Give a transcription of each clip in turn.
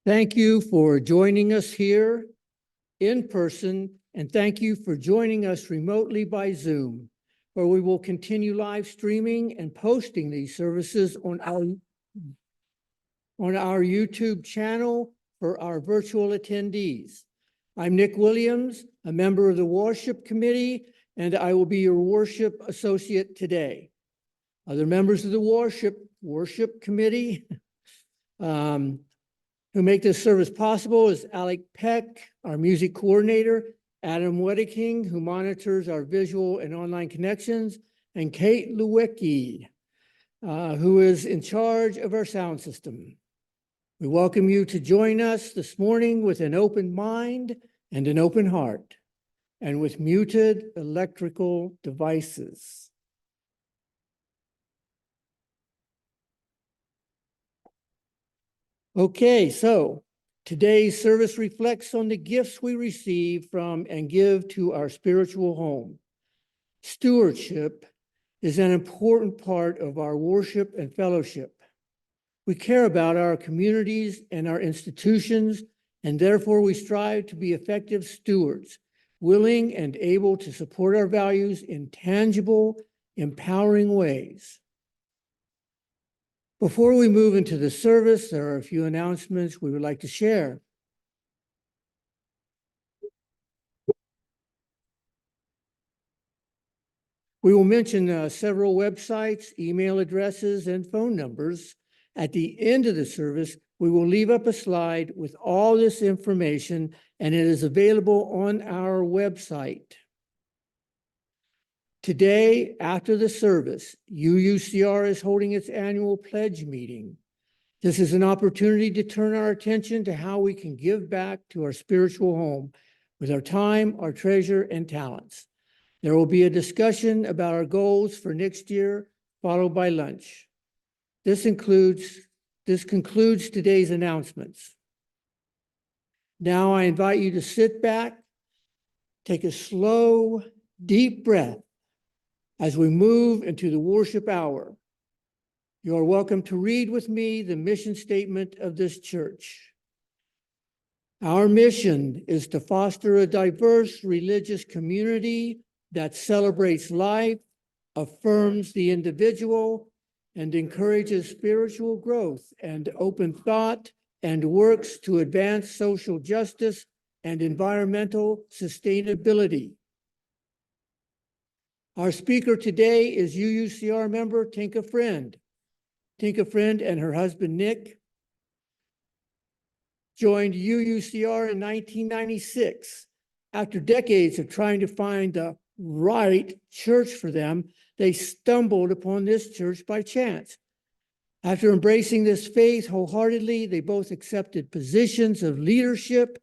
Thank you for joining us here in person, and thank you for joining us remotely by Zoom, where we will continue live streaming and posting these services on our YouTube channel for our virtual attendees. I'm Nick Williams, a member of the Worship Committee, and I will be your worship associate today. Other members of the Worship Committee who make this service possible is Alec Peck, our music coordinator, Adam Wedeking, who monitors our visual and online connections, and Kate Lewicki, who is in charge of our sound system. We welcome you to join us this morning with an open mind and an open heart, and with muted electrical devices. Okay, so today's service reflects on the gifts we receive from and give to our spiritual home. Stewardship is an important part of our worship and fellowship. We care about our communities and our institutions, and therefore we strive to be effective stewards, willing and able to support our values in tangible, empowering ways. Before we move into the service, there are a few announcements we would like to share. We will mention several websites, email addresses, and phone numbers. At the end of the service, we will leave up a slide with all this information, and it is available on our website. Today, after the service, UUCR is holding its annual pledge meeting. This is an opportunity to turn our attention to how we can give back to our spiritual home with our time, our treasure, and talents. There will be a discussion about our goals for next year, followed by lunch. This concludes today's announcements. Now I invite you to sit back, take a slow, deep breath as we move into the worship hour. You are welcome to read with me the mission statement of this church. Our mission is to foster a diverse religious community that celebrates life, affirms the individual, and encourages spiritual growth and open thought, and works to advance social justice and environmental sustainability. Our speaker today is UUCR member Tinka Friend. Tinka Friend and her husband Nick joined UUCR in 1996. After decades of trying to find the right church for them, they stumbled upon this church by chance. After embracing this faith wholeheartedly, they both accepted positions of leadership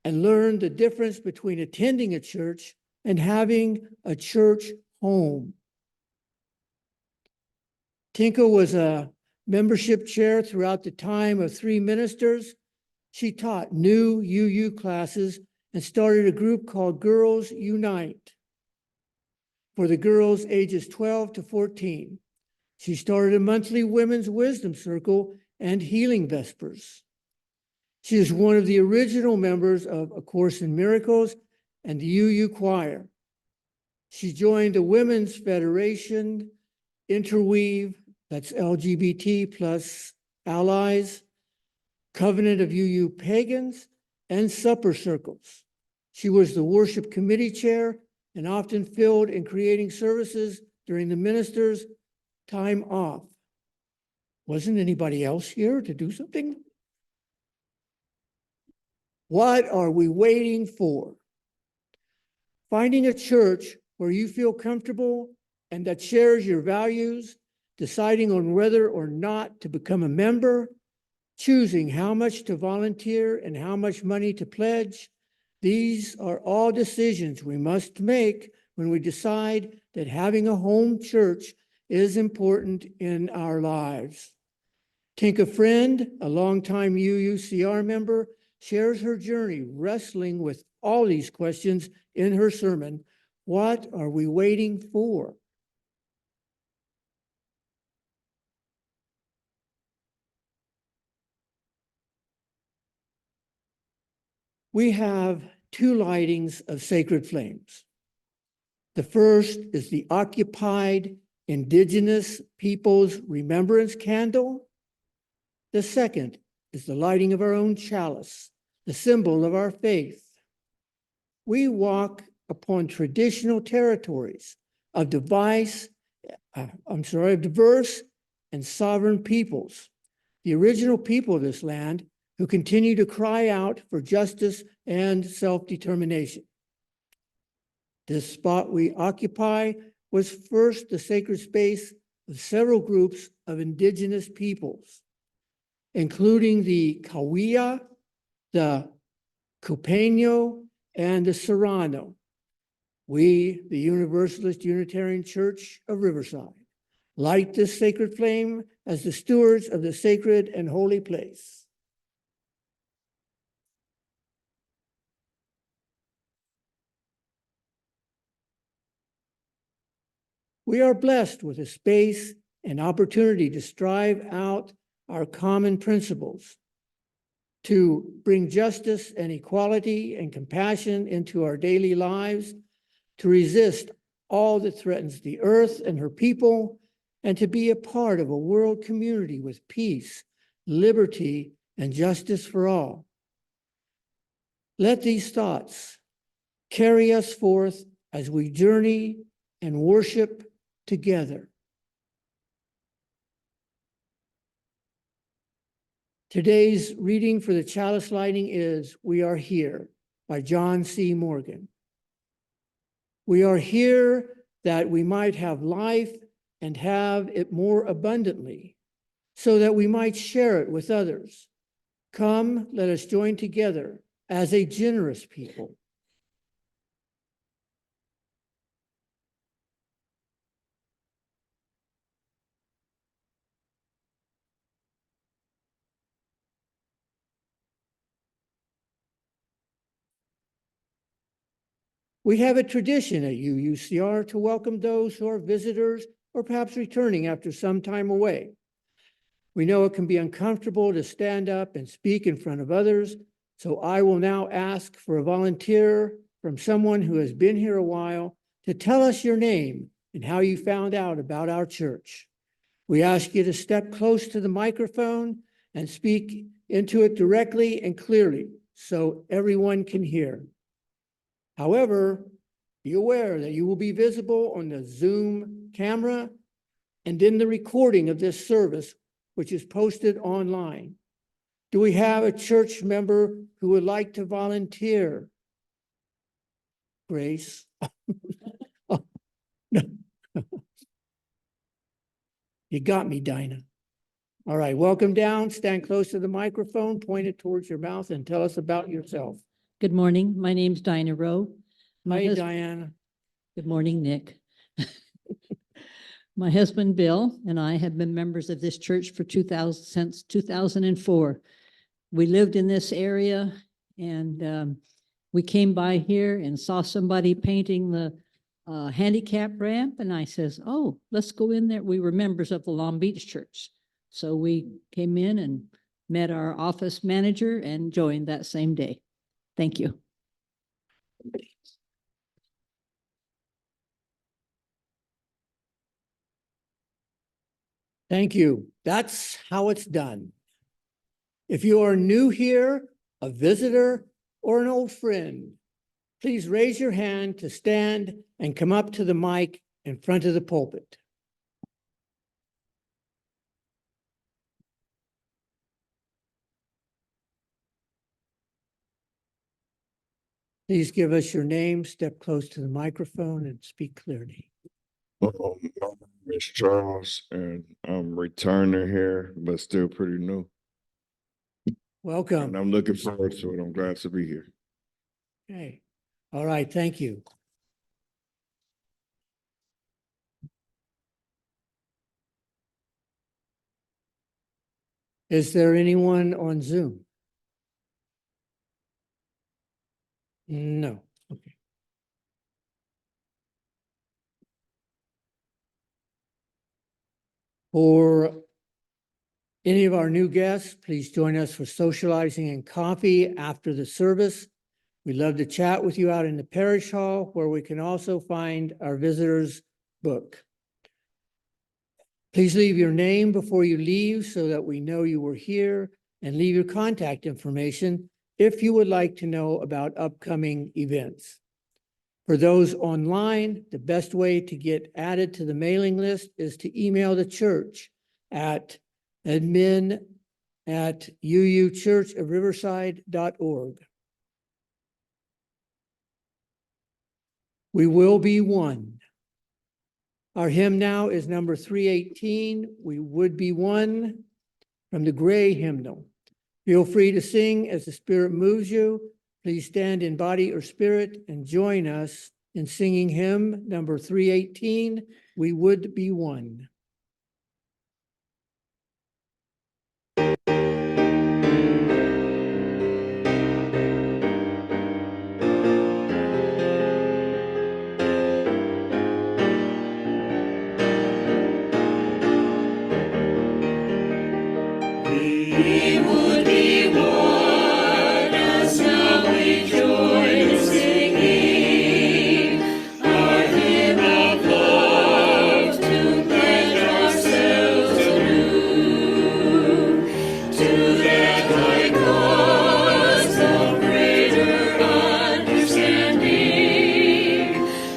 and learned the difference between attending a church and having a church home. Tinka was a membership chair throughout the time of 3 ministers. She taught new UU classes and started a group called Girls Unite for the girls ages 12 to 14. She started a monthly women's wisdom circle and healing vespers. She is one of the original members of A Course in Miracles and the UU Choir. She joined the Women's Federation, Interweave, that's LGBT plus allies, Covenant of UU Pagans, and supper circles. She was the worship committee chair and often filled in creating services during the minister's time off. Wasn't anybody else here to do something? What are we waiting for? Finding a church where you feel comfortable and that shares your values, deciding on whether or not to become a member, choosing how much to volunteer and how much money to pledge. These are all decisions we must make when we decide that having a home church is important in our lives. Tinka Friend, a longtime UUCR member, shares her journey wrestling with all these questions in her sermon, What Are We Waiting For? We have two lightings of sacred flames. The first is the occupied Indigenous Peoples Remembrance Candle. The second is the lighting of our own chalice, the symbol of our faith. We walk upon traditional territories of diverse and sovereign peoples, the original people of this land who continue to cry out for justice and self-determination. This spot we occupy was first the sacred space of several groups of indigenous peoples, including the Kawia, the Cupeño, and the Serrano. We, the Universalist Unitarian Church of Riverside, light this sacred flame as the stewards of the sacred and holy place. We are blessed with a space and opportunity to strive out our common principles, to bring justice and equality and compassion into our daily lives, to resist all that threatens the earth and her people, and to be a part of a world community with peace, liberty, and justice for all. Let these thoughts carry us forth as we journey and worship together. Today's reading for the chalice lighting is "We Are Here" by John C. Morgan. We are here that we might have life and have it more abundantly, so that we might share it with others. Come, let us join together as a generous people. We have a tradition at UUCR to welcome those who are visitors or perhaps returning after some time away. We know it can be uncomfortable to stand up and speak in front of others, so I will now ask for a volunteer from someone who has been here a while to tell us your name and how you found out about our church. We ask you to step close to the microphone and speak into it directly and clearly so everyone can hear. However, be aware that you will be visible on the Zoom camera and in the recording of this service, which is posted online. Do we have a church member who would like to volunteer? Grace? Oh, no. You got me, Dinah. All right, welcome down. Stand close to the microphone, point it towards your mouth, and tell us about yourself. Good morning. My name's Dinah Rowe. Hi, Diana. Good morning, Nick. My husband, Bill, and I have been members of this church for since 2004. We lived in this area and we came by here and saw somebody painting the handicap ramp. And I says, oh, let's go in there. We were members of the Long Beach Church. So we came in and met our office manager and joined that same day. Thank you. Thank you. That's how it's done. If you are new here, a visitor, or an old friend, please raise your hand to stand and come up to the mic in front of the pulpit. Please give us your name, step close to the microphone, and speak clearly. My name is Charles, and I'm returning here, but still pretty new. Welcome. And I'm looking forward to it. I'm glad to be here. Okay. All right. Thank you. Is there anyone on Zoom? No. Okay. For any of our new guests, please join us for socializing and coffee after the service. We'd love to chat with you out in the parish hall, where we can also find our visitors book. Please leave your name before you leave so that we know you were here, and leave your contact information if you would like to know about upcoming events. For those online, the best way to get added to the mailing list is to email the church at admin@uuchurchofriverside.org. We will be one. Our hymn now is number 318, We Would Be One, from the Gray Hymnal. Feel free to sing as the Spirit moves you. Please stand in body or spirit and join us in singing hymn number 318, We Would Be One. We would be one as now we join in singing our hymn of love to pledge ourselves anew to that high cause of greater understanding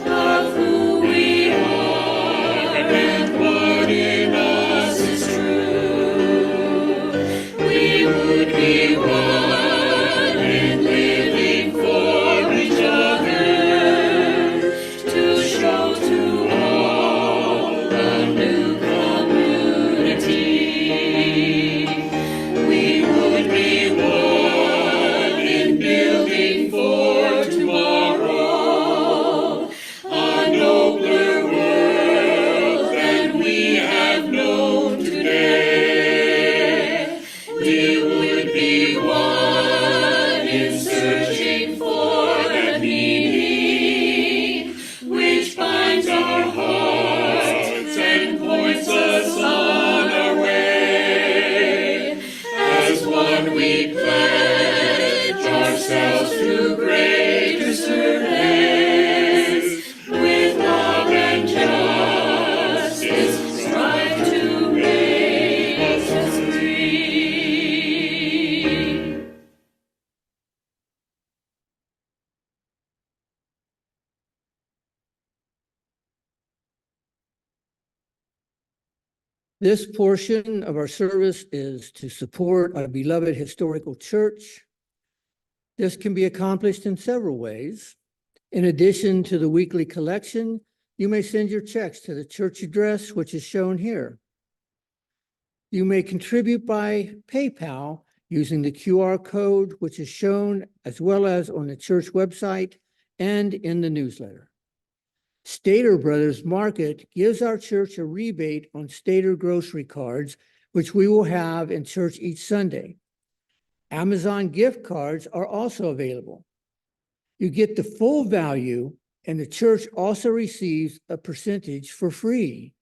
of who we are and what in us is true. We would be one in living for each other to show to all a new community. We would be one in building for tomorrow a nobler world than we have known today. We would be one in searching for that meaning which binds our hearts and points us on our way. As one we pledge ourselves to greater service, with love and justice strive to make us free. This portion of our service is to support our beloved historical church. This can be accomplished in several ways. In addition to the weekly collection, you may send your checks to the church address, which is shown here. You may contribute by PayPal using the QR code, which is shown as well as on the church website and in the newsletter. Stater Brothers Market gives our church a rebate on Stater grocery cards, which we will have in church each Sunday. Amazon gift cards are also available. You get the full value, and the church also receives a percentage for free.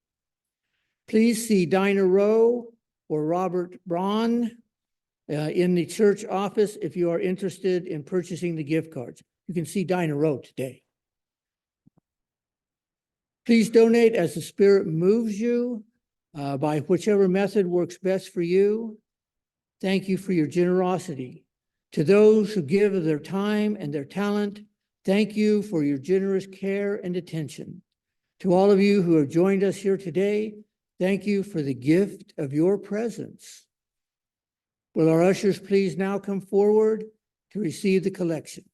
Please see Dinah Rowe or Robert Braun in the church office if you are interested in purchasing the gift cards. You can see Dinah Rowe today. Please donate as the Spirit moves you by whichever method works best for you. Thank you for your generosity. To those who give of their time and their talent, thank you for your generous care and attention. To all of you who have joined us here today, thank you for the gift of your presence. Will our ushers please now come forward to receive the collection?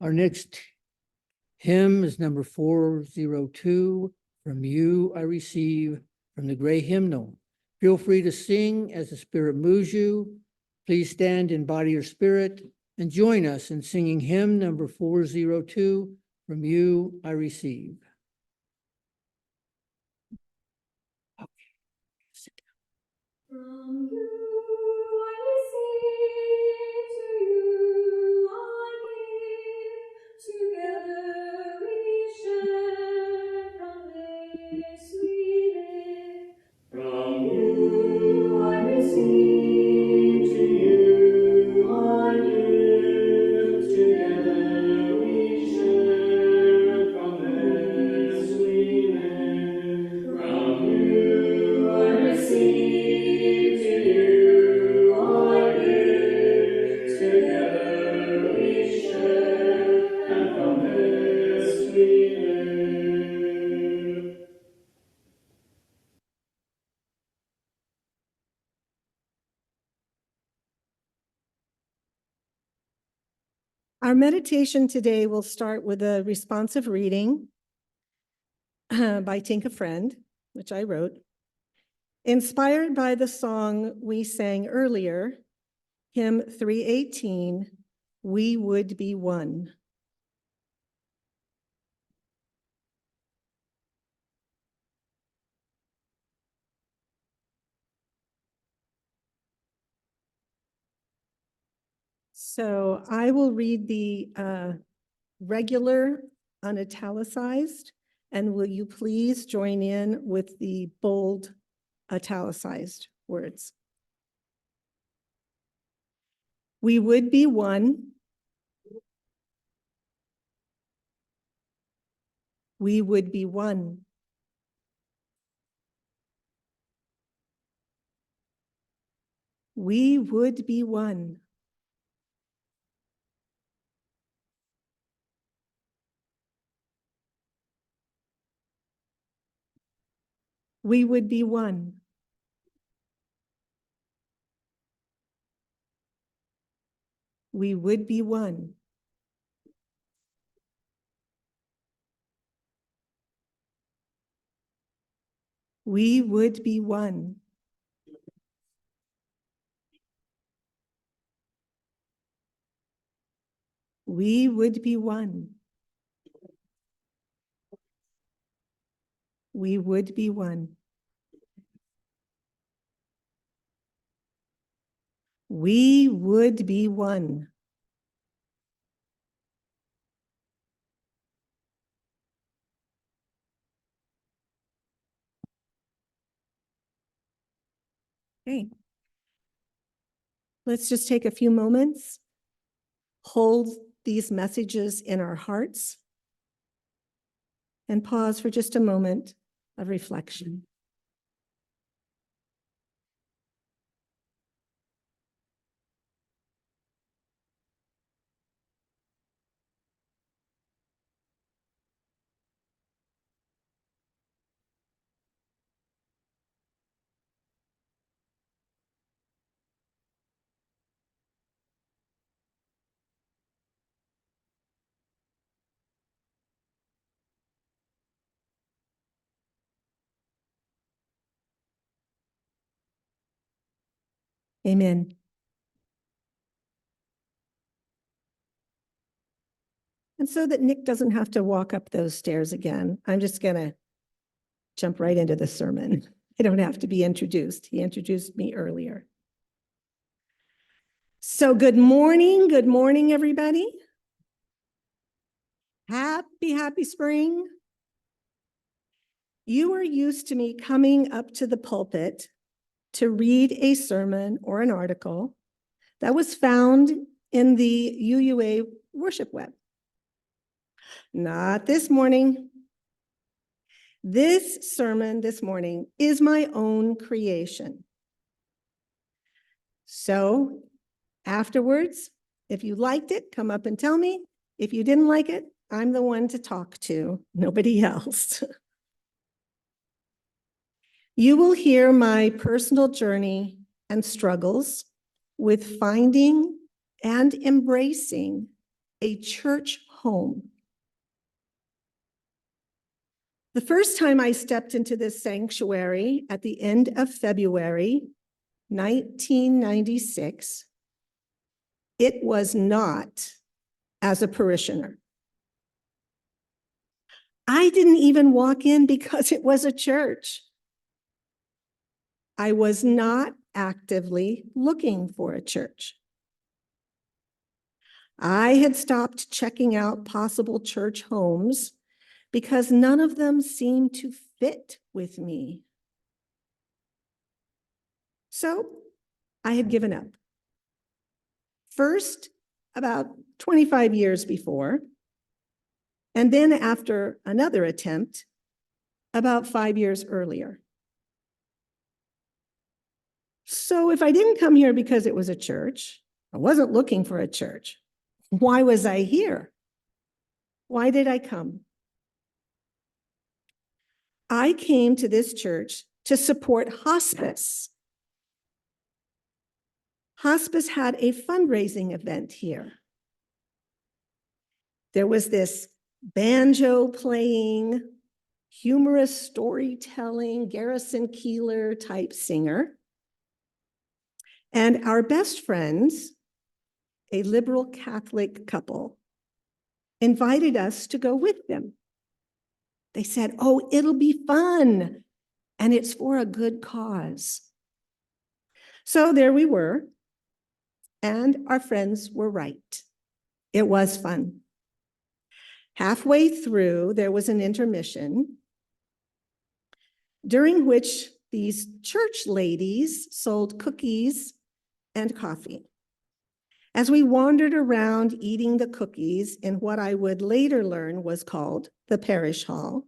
Our next hymn is number 402, From You I Receive, from the Gray Hymnal. Feel free to sing as the Spirit moves you. Please stand in body or spirit and join us in singing hymn number 402, From You I Receive. From you I receive, to you I give. Together we share, from this we live. From you I receive, to you I give. Together we share, from this we live. From you I receive. Our meditation today will start with a responsive reading by Tinka Friend, which I wrote, inspired by the song we sang earlier, hymn 318, We Would Be One. So I will read the regular unitalicized, and will you please join in with the bold italicized words? We would be one. We would be one. We would be one. We would be one. We would be one. We would be one. We would be one. We would be one. We would be one. Okay. Let's just take a few moments, hold these messages in our hearts, and pause for just a moment of reflection. Amen. And so that Nick doesn't have to walk up those stairs again, I'm just going to jump right into the sermon. I don't have to be introduced. He introduced me earlier. So good morning, everybody. Happy spring. You are used to me coming up to the pulpit to read a sermon or an article that was found in the UUA worship web. Not this morning. This sermon this morning is my own creation. So afterwards, if you liked it, come up and tell me. If you didn't like it, I'm the one to talk to, nobody else. You will hear my personal journey and struggles with finding and embracing a church home. The first time I stepped into this sanctuary at the end of February 1996, it was not as a parishioner. I didn't even walk in because it was a church. I was not actively looking for a church. I had stopped checking out possible church homes because none of them seemed to fit with me. So I had given up. First, about 25 years before, and then after another attempt, about 5 years earlier. So if I didn't come here because it was a church, I wasn't looking for a church. Why was I here? Why did I come? I came to this church to support hospice. Hospice had a fundraising event here. There was this banjo playing, humorous storytelling, Garrison Keillor type singer. And our best friends, a liberal Catholic couple, invited us to go with them. They said, "Oh, it'll be fun, and it's for a good cause." So there we were, and our friends were right. It was fun. Halfway through, there was an intermission, during which these church ladies sold cookies and coffee. As we wandered around eating the cookies in what I would later learn was called the parish hall,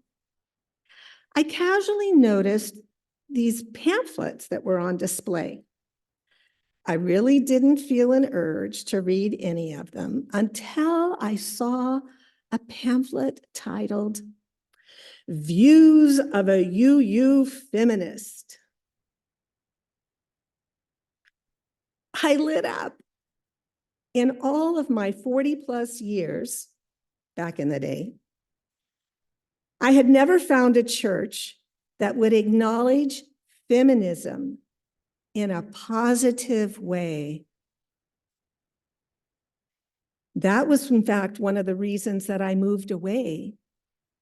I casually noticed these pamphlets that were on display. I really didn't feel an urge to read any of them until I saw a pamphlet titled "Views of a UU Feminist." I lit up. In all of my 40+ years back in the day, I had never found a church that would acknowledge feminism in a positive way. That was, in fact, one of the reasons that I moved away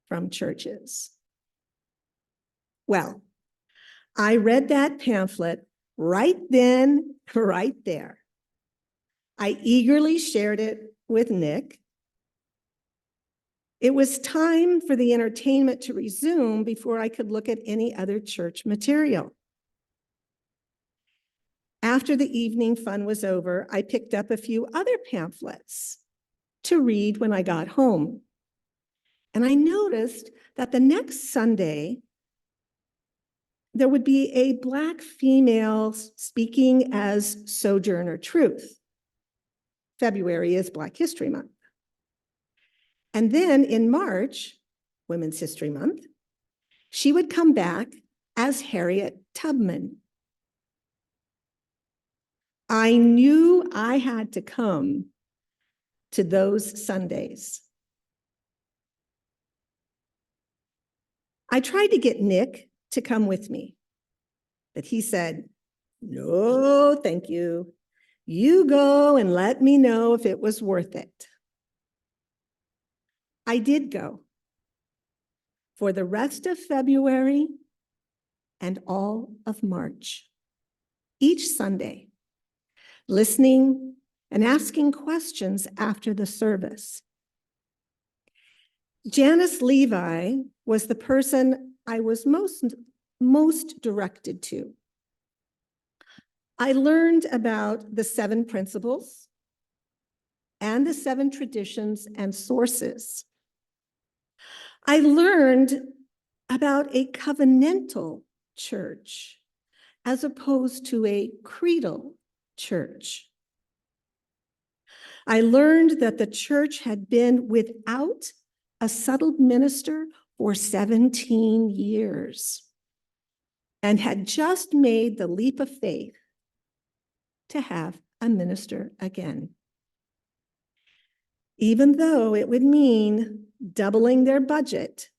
from churches. Well, I read that pamphlet right then, right there. I eagerly shared it with Nick. It was time for the entertainment to resume before I could look at any other church material. After the evening fun was over, I picked up a few other pamphlets to read when I got home. And I noticed that the next Sunday, there would be a Black female speaking as Sojourner Truth. February is Black History Month. And then in March, Women's History Month, she would come back as Harriet Tubman. I knew I had to come to those Sundays. I tried to get Nick to come with me, but he said, "No, thank you. You go and let me know if it was worth it." I did go for the rest of February and all of March, each Sunday, listening and asking questions after the service. Janice Levi was the person I was most directed to. I learned about the 7 principles and the 7 traditions and sources. I learned about a covenantal church as opposed to a creedal church. I learned that the church had been without a settled minister for 17 years and had just made the leap of faith to have a minister again. even though it would mean doubling their budget,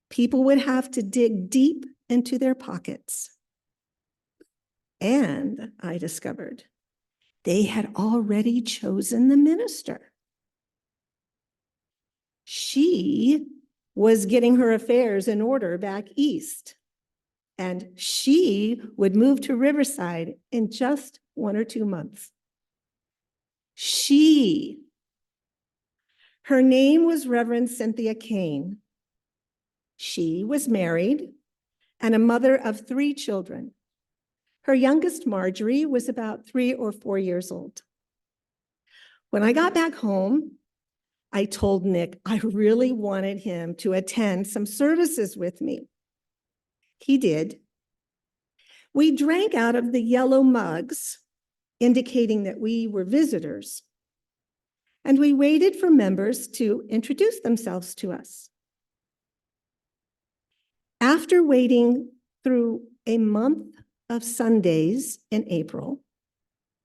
people would have to dig deep into their pockets. And I discovered they had already chosen the minister. She was getting her affairs in order back east, and she would move to Riverside in just 1 or 2 months. Her name was Reverend Cynthia Kane. She was married and a mother of 3 children. Her youngest, Marjorie, was about 3 or 4 years old. When I got back home, I told Nick I really wanted him to attend some services with me. He did. We drank out of the yellow mugs, indicating that we were visitors, and we waited for members to introduce themselves to us. After waiting through a month of Sundays in April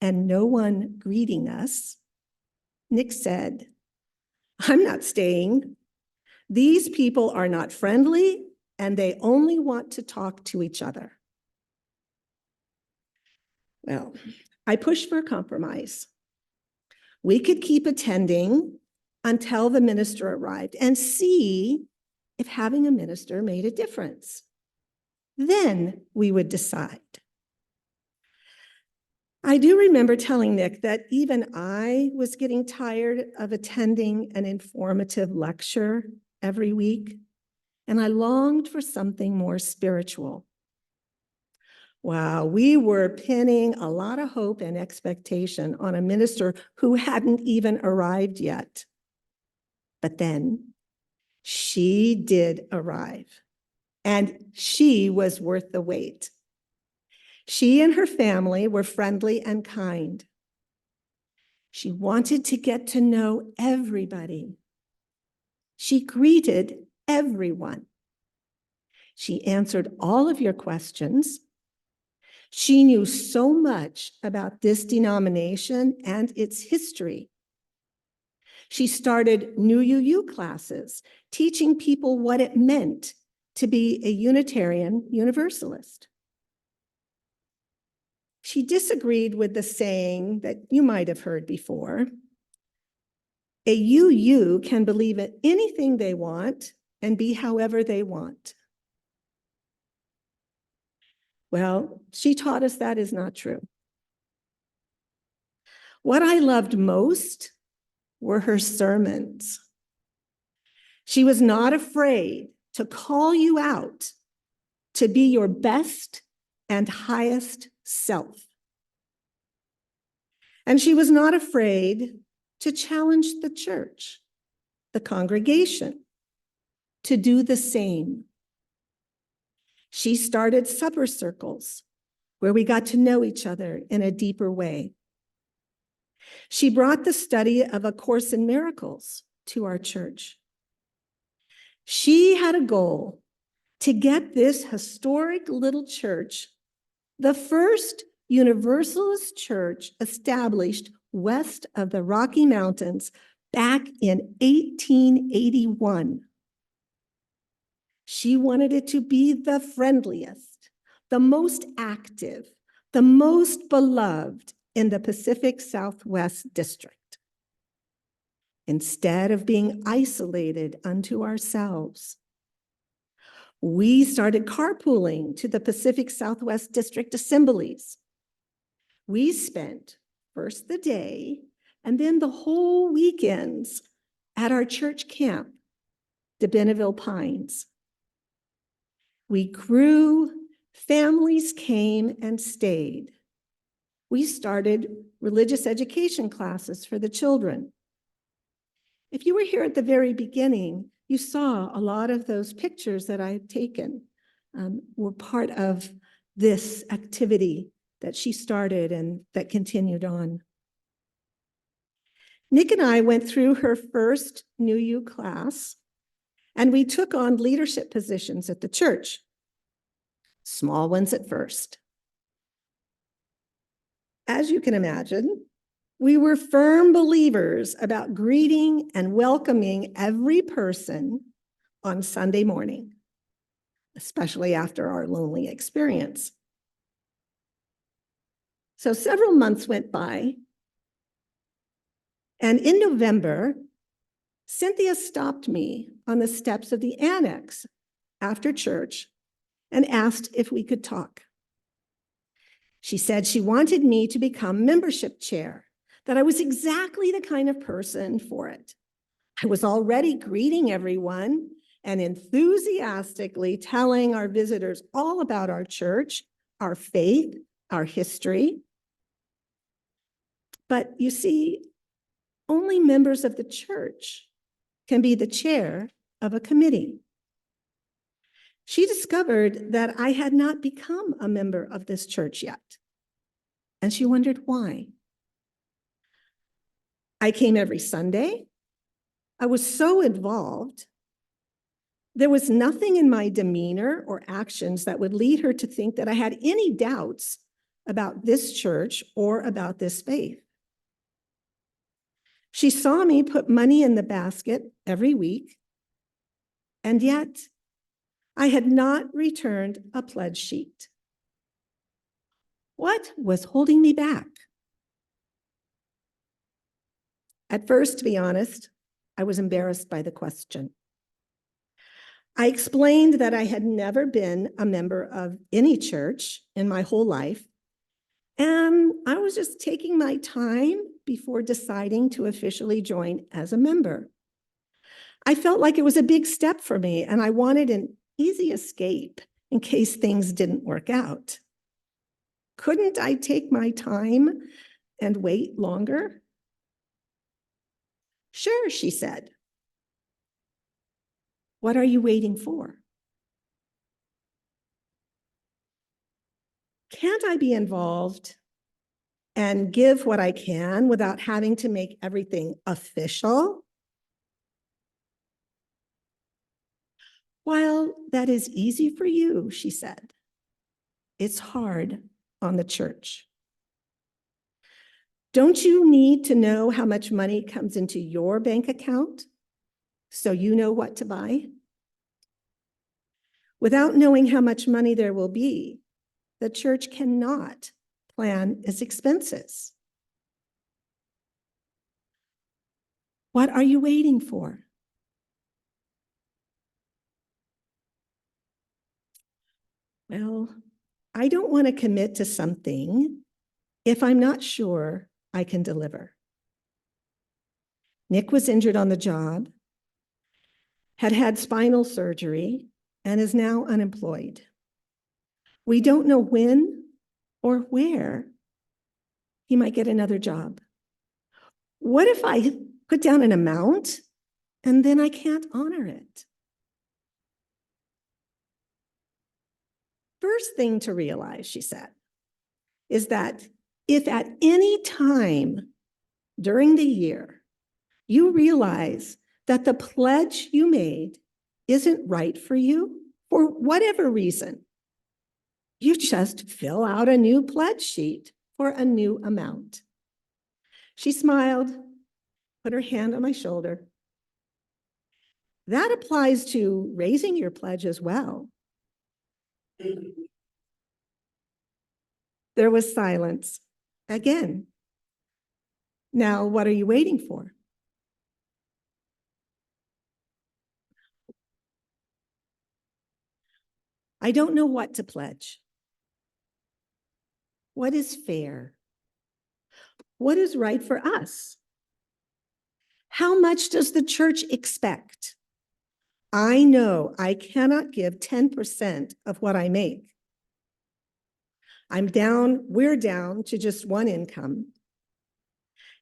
and no one greeting us, Nick said, "I'm not staying. These people are not friendly and they only want to talk to each other." Well, I pushed for a compromise. We could keep attending until the minister arrived and see if having a minister made a difference. Then we would decide. I do remember telling Nick that even I was getting tired of attending an informative lecture every week, and I longed for something more spiritual. Wow, we were pinning a lot of hope and expectation on a minister who hadn't even arrived yet. But then she did arrive, and she was worth the wait. She and her family were friendly and kind. She wanted to get to know everybody. She greeted everyone. She answered all of your questions. She knew so much about this denomination and its history. She started new UU classes, teaching people what it meant to be a Unitarian Universalist. She disagreed with the saying that you might have heard before. A UU can believe in anything they want and be however they want. Well, she taught us that is not true. What I loved most were her sermons. She was not afraid to call you out to be your best and highest self. And she was not afraid to challenge the church, the congregation, to do the same. She started supper circles where we got to know each other in a deeper way. She brought the study of A Course in Miracles to our church. She had a goal to get this historic little church, the first Universalist church established west of the Rocky Mountains back in 1881. She wanted it to be the friendliest, the most active, the most beloved in the Pacific Southwest District. Instead of being isolated unto ourselves, we started carpooling to the Pacific Southwest District assemblies. We spent first the day and then the whole weekends at our church camp, the Bentonville Pines. We grew, families came and stayed. We started religious education classes for the children. If you were here at the very beginning, you saw a lot of those pictures that I've taken were part of this activity that she started and that continued on. Nick and I went through her first New U class, and we took on leadership positions at the church, small ones at first. As you can imagine, We were firm believers about greeting and welcoming every person on Sunday morning, especially after our lonely experience. So several months went by, and in November, Cynthia stopped me on the steps of the annex after church and asked if we could talk. She said she wanted me to become membership chair, that I was exactly the kind of person for it. I was already greeting everyone and enthusiastically telling our visitors all about our church, our faith, our history. But you see, only members of the church can be the chair of a committee. She discovered that I had not become a member of this church yet, and she wondered why. I came every Sunday. I was so involved. There was nothing in my demeanor or actions that would lead her to think that I had any doubts about this church or about this faith. She saw me put money in the basket every week, and yet I had not returned a pledge sheet. What was holding me back? At first, to be honest, I was embarrassed by the question. I explained that I had never been a member of any church in my whole life, and I was just taking my time before deciding to officially join as a member. I felt like it was a big step for me, and I wanted an easy escape in case things didn't work out. Couldn't I take my time and wait longer? Sure, she said. What are you waiting for? Can't I be involved and give what I can without having to make everything official? While that is easy for you, she said, it's hard on the church. Don't you need to know how much money comes into your bank account so you know what to buy? Without knowing how much money there will be, the church cannot plan its expenses. What are you waiting for? Well, I don't want to commit to something if I'm not sure I can deliver. Nick was injured on the job, had had spinal surgery, and is now unemployed. We don't know when or where he might get another job. What if I put down an amount and then I can't honor it? First thing to realize, she said, is that if at any time during the year you realize that the pledge you made isn't right for you, for whatever reason, you just fill out a new pledge sheet for a new amount. She smiled, put her hand on my shoulder. That applies to raising your pledge as well. There was silence again. Now, what are you waiting for? I don't know what to pledge. What is fair? What is right for us? How much does the church expect? I know I cannot give 10% of what I make. We're down to just one income.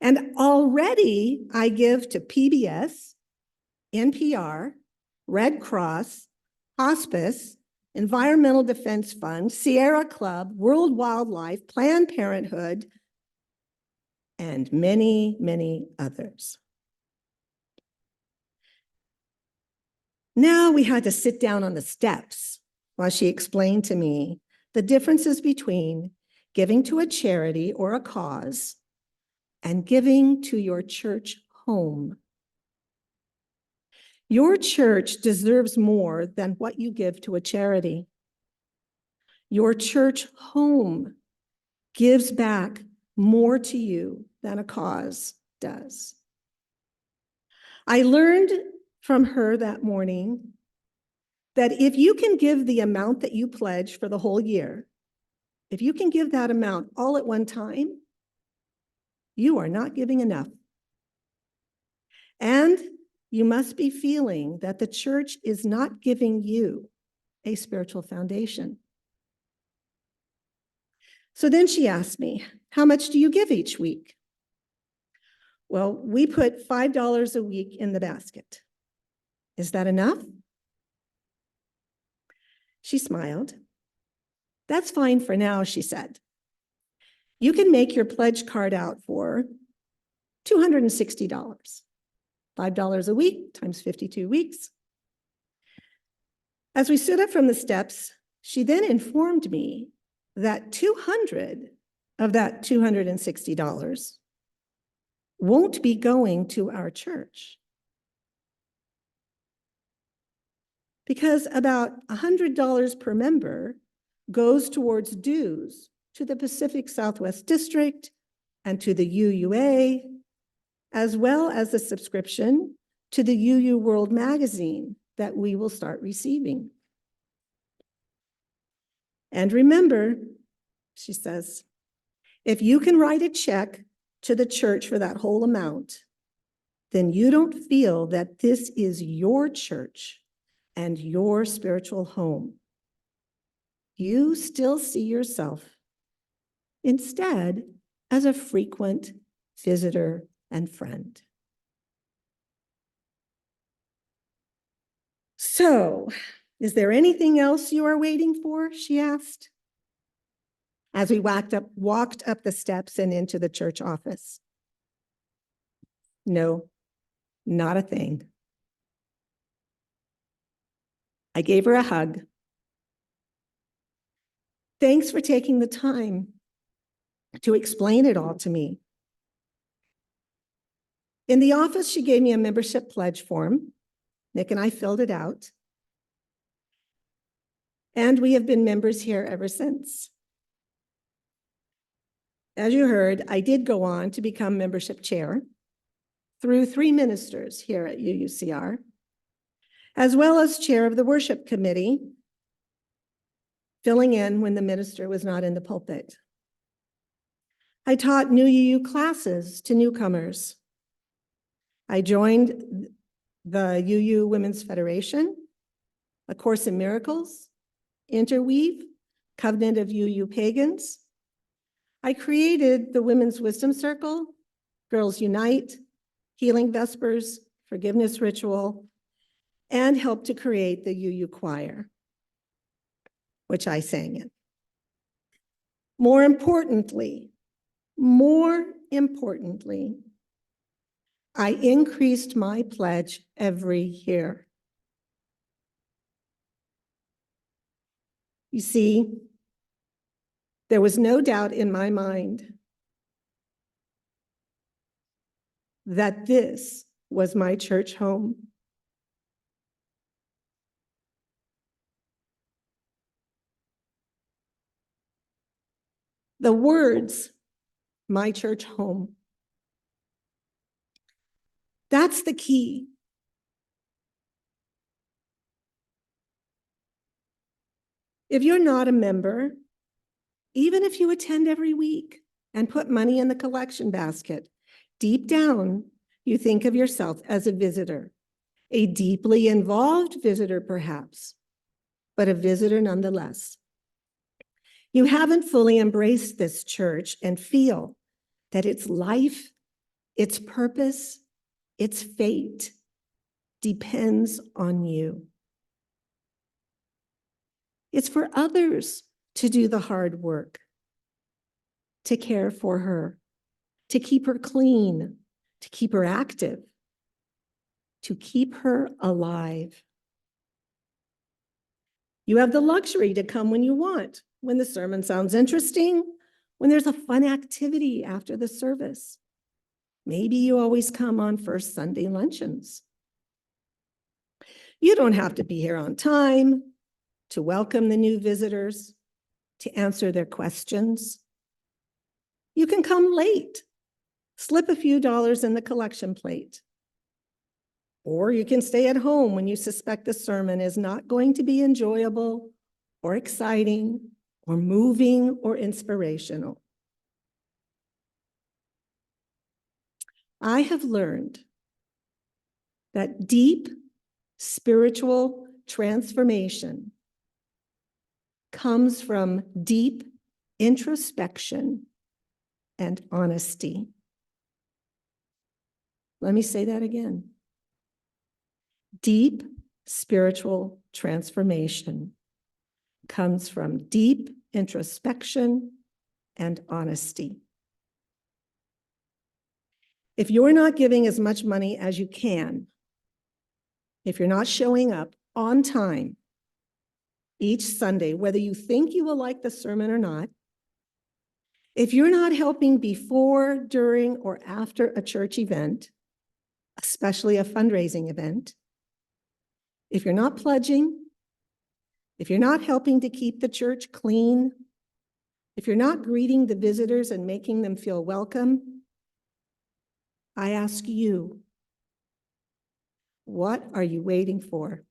And already I give to PBS, NPR, Red Cross, Hospice, Environmental Defense Fund, Sierra Club, World Wildlife, Planned Parenthood, and many, many others. Now we had to sit down on the steps while she explained to me the differences between giving to a charity or a cause and giving to your church home. Your church deserves more than what you give to a charity. Your church home gives back more to you than a cause does. I learned from her that morning that if you can give the amount that you pledge for the whole year, if you can give that amount all at one time, you are not giving enough. And you must be feeling that the church is not giving you a spiritual foundation. So then she asked me, how much do you give each week? Well, we put $5 a week in the basket. Is that enough? She smiled. That's fine for now, she said. You can make your pledge card out for $260. $5 a week times 52 weeks. As we stood up from the steps, she then informed me that 200 of that $260 won't be going to our church, because about $100 per member goes towards dues to the Pacific Southwest District and to the UUA, as well as a subscription to the UU World magazine that we will start receiving. And remember, she says, if you can write a check to the church for that whole amount, then you don't feel that this is your church and your spiritual home. You still see yourself instead as a frequent visitor and friend. So, is there anything else you are waiting for? She asked, as we walked up the steps and into the church office. No, not a thing. I gave her a hug. Thanks for taking the time to explain it all to me. In the office, she gave me a membership pledge form. Nick and I filled it out. And we have been members here ever since. As you heard, I did go on to become membership chair through 3 ministers here at UUCR, as well as chair of the worship committee, filling in when the minister was not in the pulpit. I taught new UU classes to newcomers. I joined the UU Women's Federation, A Course in Miracles, Interweave, Covenant of UU Pagans. I created the Women's Wisdom Circle, Girls Unite, Healing Vespers, Forgiveness Ritual, and helped to create the UU Choir, which I sang in. More importantly, I increased my pledge every year. You see, there was no doubt in my mind that this was my church home. The words, my church home, that's the key. If you're not a member, even if you attend every week and put money in the collection basket, deep down, you think of yourself as a visitor, a deeply involved visitor perhaps, but a visitor nonetheless. You haven't fully embraced this church and feel that its life, its purpose, its fate depends on you. It's for others to do the hard work, to care for her, to keep her clean, to keep her active, to keep her alive. You have the luxury to come when you want, when the sermon sounds interesting, when there's a fun activity after the service, Maybe you always come on first Sunday luncheons. You don't have to be here on time to welcome the new visitors, to answer their questions. You can come late, slip a few dollars in the collection plate. Or you can stay at home when you suspect the sermon is not going to be enjoyable or exciting or moving or inspirational. I have learned that deep spiritual transformation comes from deep introspection and honesty. Let me say that again. Deep spiritual transformation comes from deep introspection and honesty. If you're not giving as much money as you can, if you're not showing up on time each Sunday, whether you think you will like the sermon or not, if you're not helping before, during, or after a church event, especially a fundraising event, if you're not pledging, if you're not helping to keep the church clean, if you're not greeting the visitors and making them feel welcome, I ask you, what are you waiting for?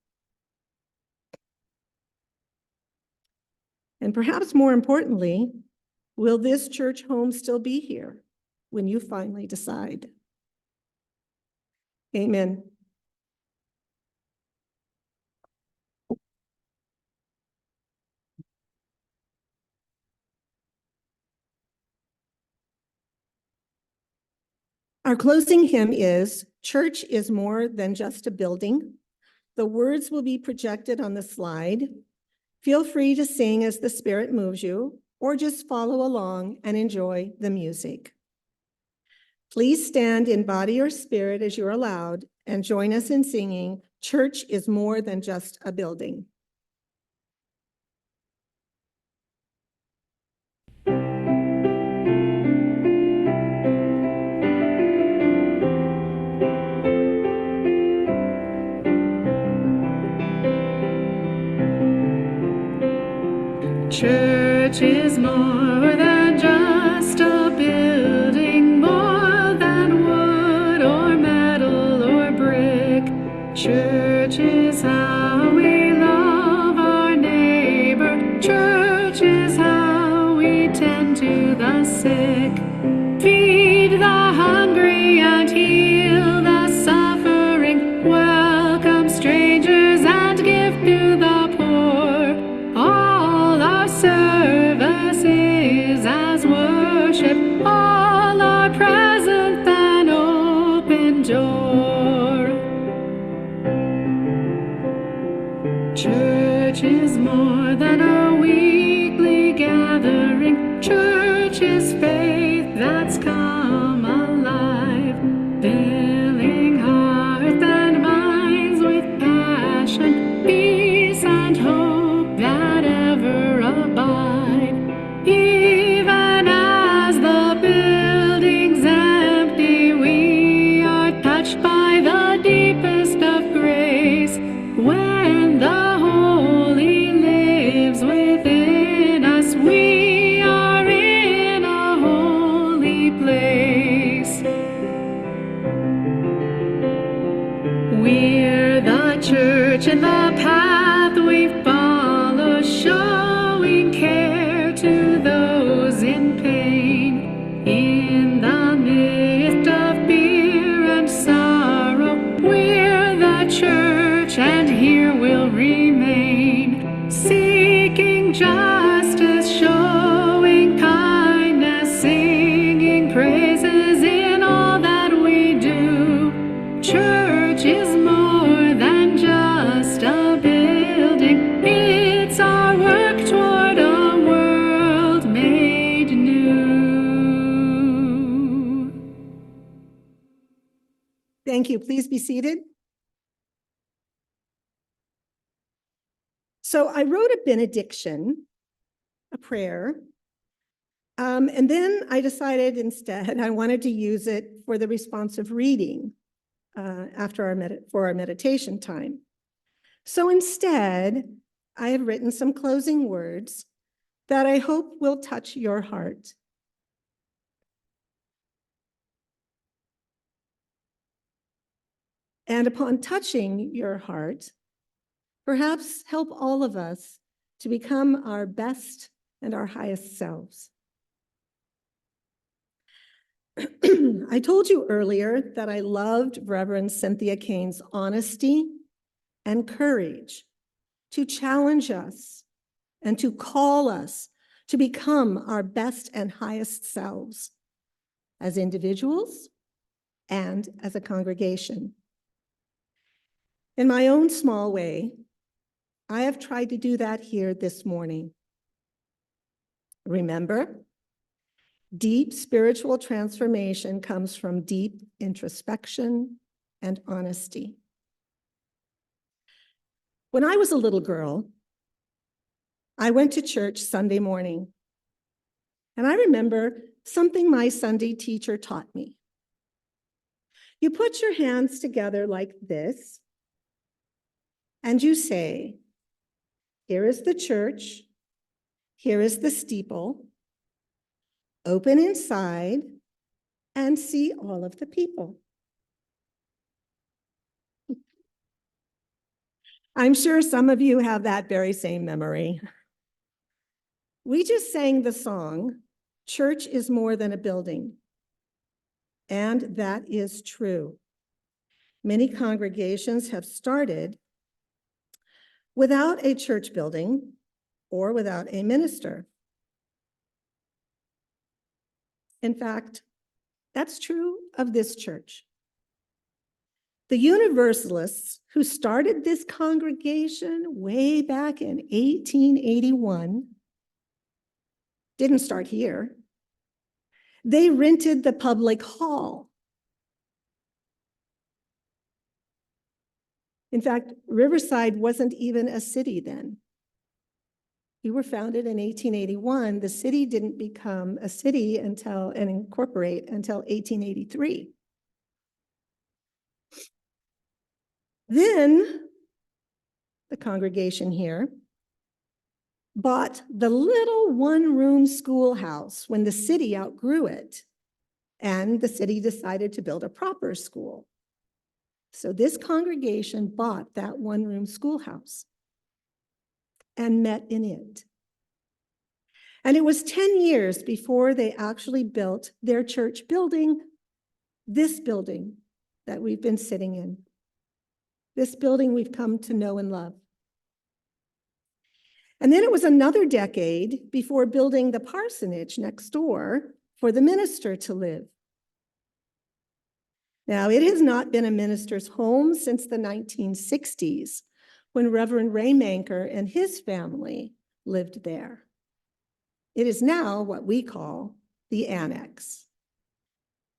And perhaps more importantly, will this church home still be here when you finally decide? Amen. Our closing hymn is "Church is More Than Just a Building." The words will be projected on the slide. Feel free to sing as the Spirit moves you, or just follow along and enjoy the music. Please stand in body or spirit as you're allowed and join us in singing "Church is More Than Just a Building." Church is more than just a building, more than wood or metal or brick. Church is how we love our neighbor. Church is how we tend to the sick, feed the hungry and heal the suffering, welcome strangers and give to the poor. All our service is as worship, all are present and open door. Church is more than a weekly gathering. Church is faith that's come alive, filling hearts and minds with passion, peace and hope that ever abide. Even as the building's empty, we are touched by the deepest of grace. When the Holy lives within us, we are in a holy place. We're the church in the path we follow, showing care to those in pain. In the midst of fear and sorrow, we're the church, and here we'll remain, seeking justice, showing kindness, singing praises in all that we do. Church is more than just a building. It's our work toward a world made new. Thank you. Please be seated. So I wrote a benediction, a prayer, and then I decided instead I wanted to use it for the responsive reading for our meditation time. So instead, I have written some closing words that I hope will touch your heart. And upon touching your heart, perhaps help all of us to become our best and our highest selves. I told you earlier that I loved Reverend Cynthia Cain's honesty and courage to challenge us and to call us to become our best and highest selves as individuals and as a congregation. In my own small way, I have tried to do that here this morning. Remember, deep spiritual transformation comes from deep introspection and honesty. When I was a little girl, I went to church Sunday morning, and I remember something my Sunday teacher taught me. You put your hands together like this, and you say, here is the church, here is the steeple, open inside and see all of the people. I'm sure some of you have that very same memory. We just sang the song, Church is More Than a Building. And that is true. Many congregations have started without a church building or without a minister. In fact, that's true of this church. The Universalists who started this congregation way back in 1881 didn't start here. They rented the public hall. In fact, Riverside wasn't even a city then. We were founded in 1881. The city didn't become a city and incorporate until 1883. Then the congregation here bought the little one-room schoolhouse when the city outgrew it, and the city decided to build a proper school. So this congregation bought that one-room schoolhouse and met in it. And it was 10 years before they actually built their church building, this building that we've been sitting in. This building we've come to know and love. And then it was another decade before building the parsonage next door for the minister to live. Now, it has not been a minister's home since the 1960s, when Reverend Ray Manker and his family lived there. It is now what we call the annex.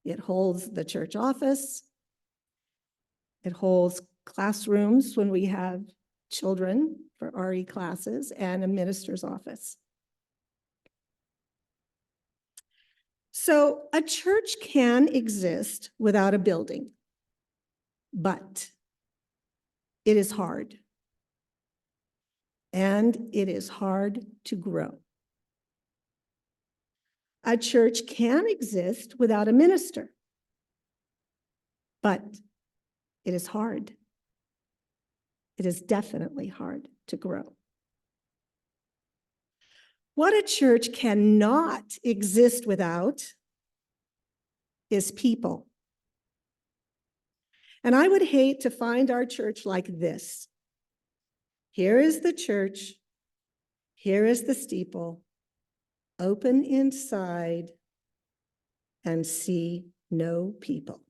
It holds the church office. It holds classrooms when we have children for RE classes and a minister's office. So a church can exist without a building, but it is hard. And it is hard to grow. A church can exist without a minister, but it is hard. It is definitely hard to grow. What a church cannot exist without is people. And I would hate to find our church like this. Here is the church. Here is the steeple. Open inside and see no people.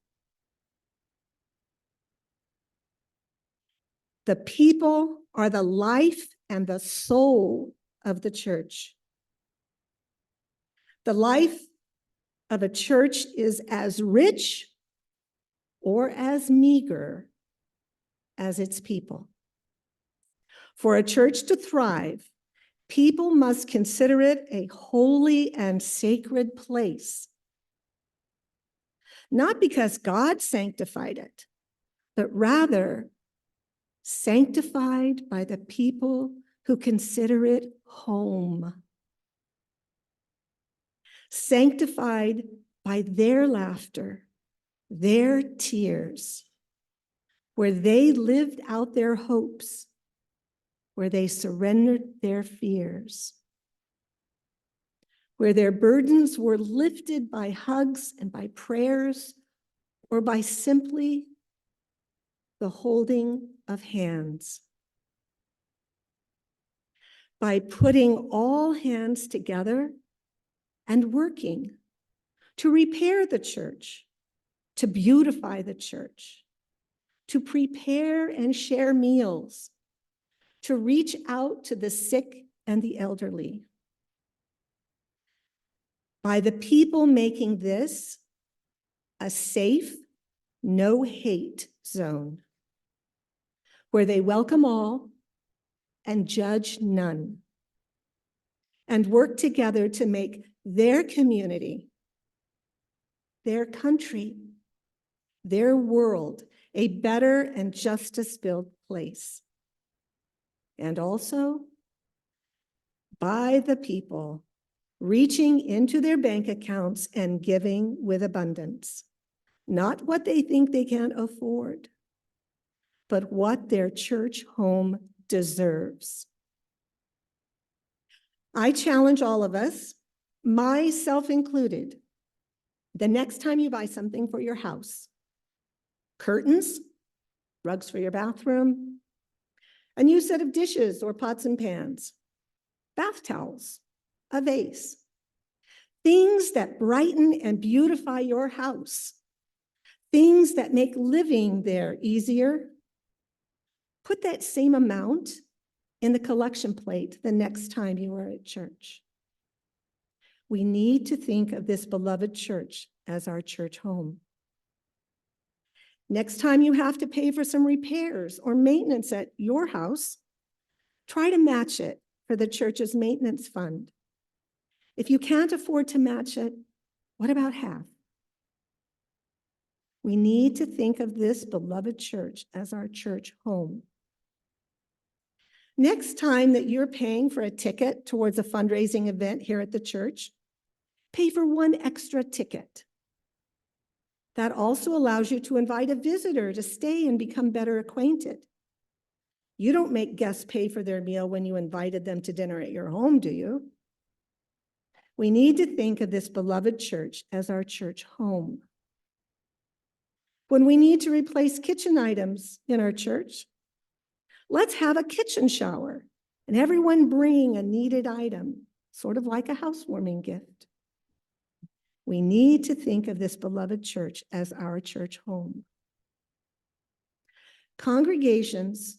The people are the life and the soul of the church. The life of a church is as rich or as meager as its people. For a church to thrive, people must consider it a holy and sacred place. not because God sanctified it, but rather sanctified by the people who consider it home. Sanctified by their laughter, their tears, where they lived out their hopes, where they surrendered their fears, where their burdens were lifted by hugs and by prayers, or by simply the holding of hands. By putting all hands together and working to repair the church, to beautify the church, to prepare and share meals, to reach out to the sick and the elderly. By the people making this a safe, no hate zone, where they welcome all and judge none, and work together to make their community, their country, their world a better and justice-filled place. And also by the people reaching into their bank accounts and giving with abundance, not what they think they can't afford, but what their church home deserves. I challenge all of us, myself included, the next time you buy something for your house, curtains, rugs for your bathroom, a new set of dishes or pots and pans, bath towels, a vase, things that brighten and beautify your house, things that make living there easier. Put that same amount in the collection plate the next time you are at church. We need to think of this beloved church as our church home. Next time you have to pay for some repairs or maintenance at your house, try to match it for the church's maintenance fund. If you can't afford to match it, what about half? We need to think of this beloved church as our church home. Next time that you're paying for a ticket towards a fundraising event here at the church, pay for one extra ticket. That also allows you to invite a visitor to stay and become better acquainted. You don't make guests pay for their meal when you invited them to dinner at your home, do you? We need to think of this beloved church as our church home. When we need to replace kitchen items in our church, let's have a kitchen shower and everyone bring a needed item, sort of like a housewarming gift. We need to think of this beloved church as our church home. Congregations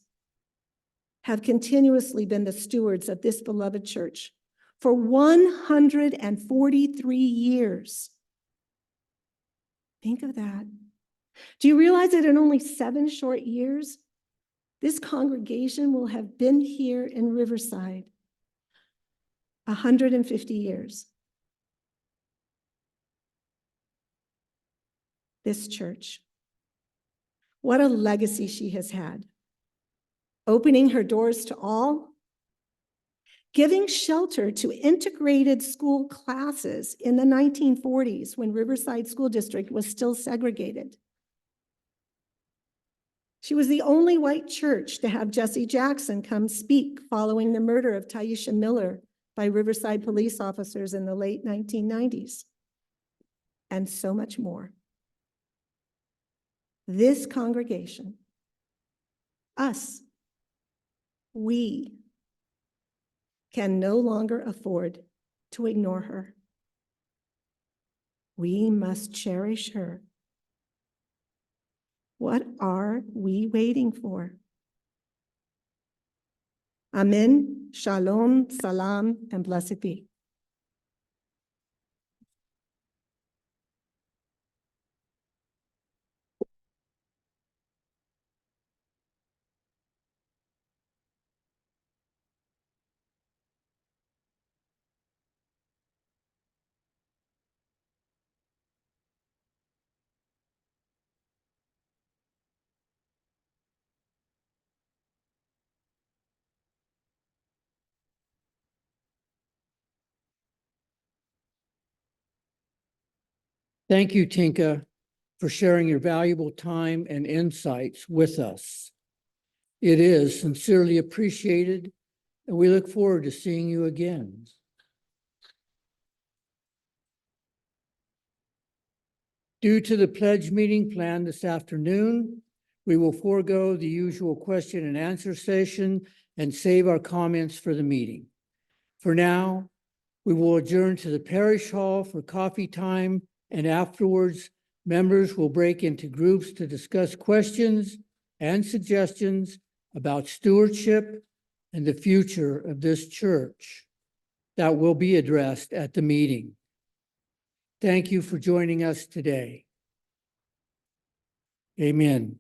have continuously been the stewards of this beloved church for 143 years. Think of that. Do you realize that in only 7 short years, this congregation will have been here in Riverside 150 years? This church, what a legacy she has had. Opening her doors to all, giving shelter to integrated school classes in the 1940s when Riverside School District was still segregated. She was the only white church to have Jesse Jackson come speak following the murder of Taisha Miller by Riverside police officers in the late 1990s, and so much more. This congregation, us, we can no longer afford to ignore her. We must cherish her. What are we waiting for? Amen, shalom, salam, and blessed be. Thank you, Tinka, for sharing your valuable time and insights with us. It is sincerely appreciated, and we look forward to seeing you again. Due to the pledge meeting planned this afternoon, we will forego the usual question and answer session and save our comments for the meeting. For now, we will adjourn to the parish hall for coffee time, and afterwards, members will break into groups to discuss questions and suggestions about stewardship and the future of this church that will be addressed at the meeting. Thank you for joining us today. Amen.